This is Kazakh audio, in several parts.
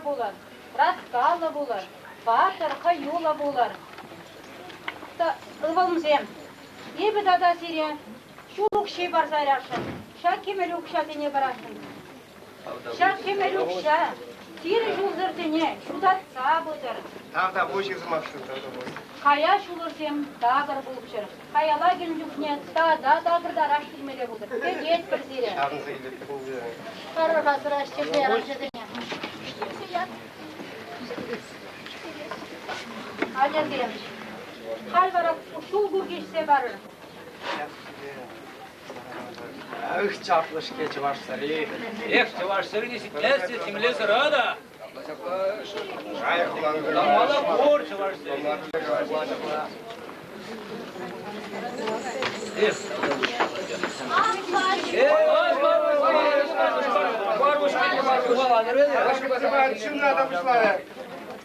болар, раскалы болар, батыр, қаюла болар. Ылбалмызем, ебі дада сире, шулық шей бар зайрашын, шак кемел ұқша дене барашын. Шак кемел ұқша, сире жулзыр дене, шудатса бұдыр. Тағда бош езімақшын, тағда бош. Қая шулырсем, дағыр болып жүр. Қаяла келін жүхне, дағырда раш келмеле бұдыр. Тегет бір сире. Шағынсы келеттің бе. Қарыға sıra şişirde yaramcı dene. Hacer gelmiş. Hal var, şul gur geçse barır. Эх, чаплыш keçi başları. Эх, başları nesitlerse simle sırada. Ayıklandı. Damala borç başları.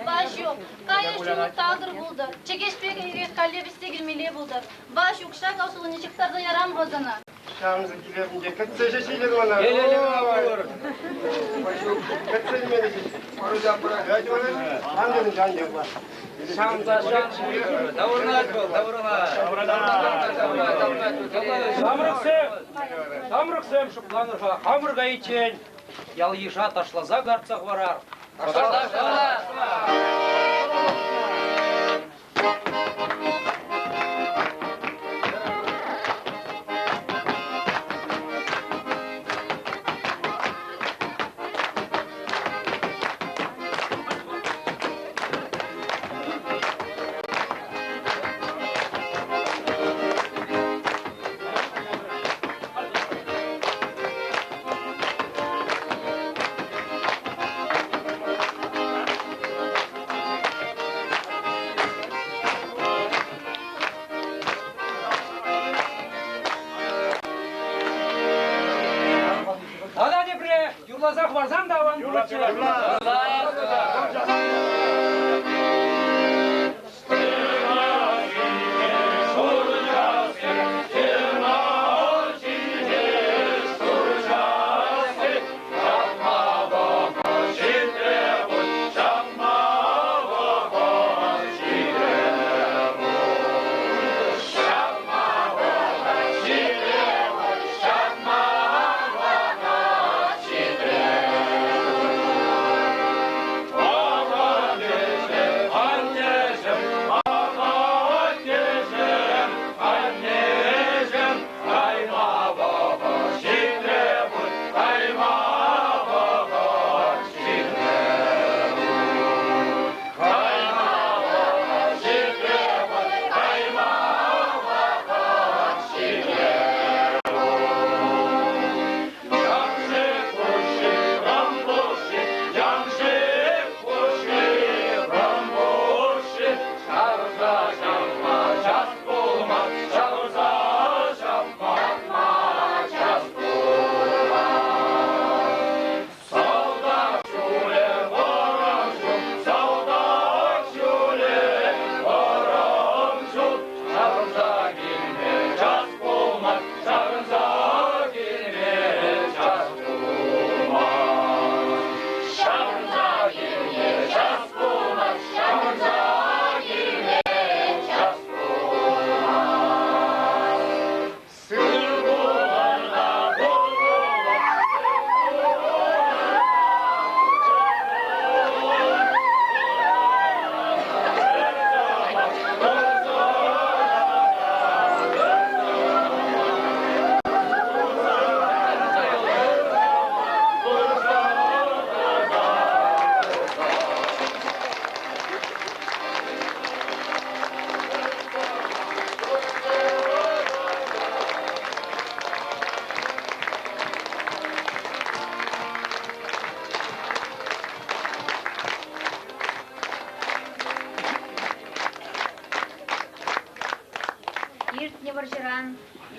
Baş yok. Kaya şunu tağdır buldu. Çekeşpek erek kalye biste girmeli buldu. Baş yok. Şak avsulunu çıktarda yaram rozana. Şağımızı gilerim. Kaçsa şeşiyle bana. Gelelim olur. Kaçsa yemeğe Orada bırak. Hadi bana. Amcanın can yapma. Şamda şam çıkıyor. Davuruna aç bol, davuruna. Самрыксем шупланырға қамырға ичен, ял еша ташлаза гарцақ варар. Юрлазақ барсам да аван бұрытшы.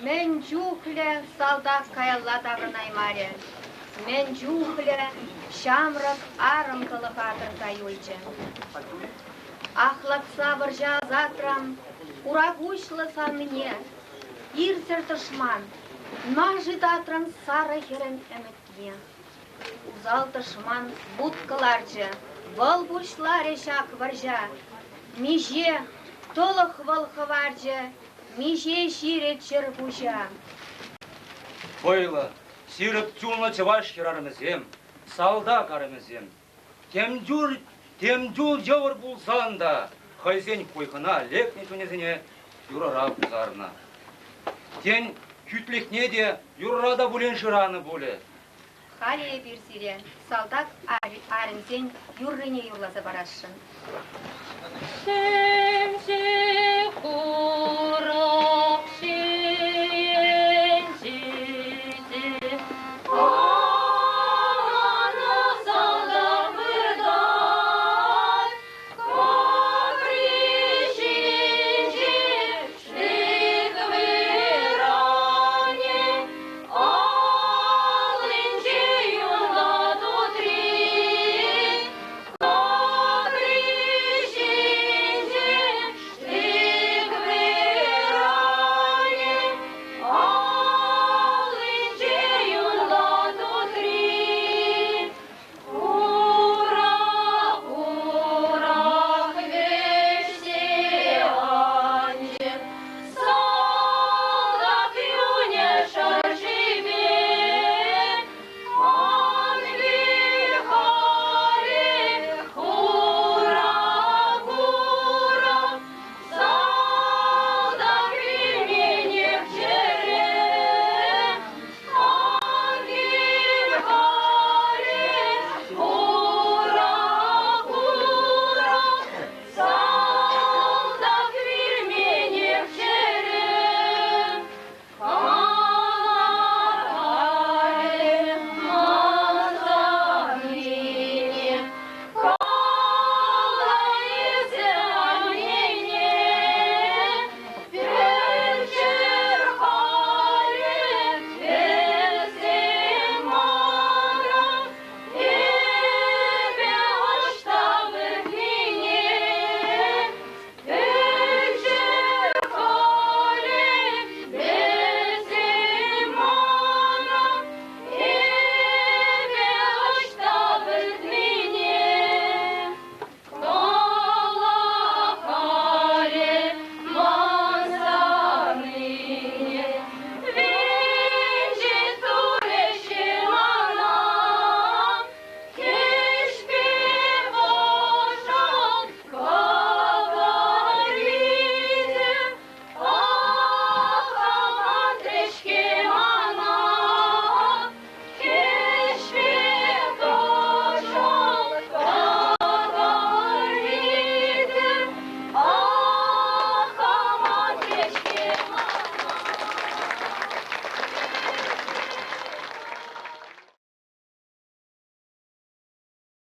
Мен жухле солдат каялла тагынаймаре. Мен жухле шамрак арымтылы хатыр каюльче. Ахлакса біржа затрам, урагушлы саныне, ирсер тышман, нажы татран сары херен әмітне. Узал тышман будкаларчы, Вол бушларе шак варжа, меже толық волхы варжа, меже шире чербужа. Бойла, сиріп тюлна чеваш херарымызем, салда карымызем. Темдюл жауыр булсан да, хайзен койқына лекне төнезіне юрара бұзарына. Тен күтлікне де юрарада бұлен шыраны бұлі. Халия bir сире, салдак арымзен юррене юрлаза барашын.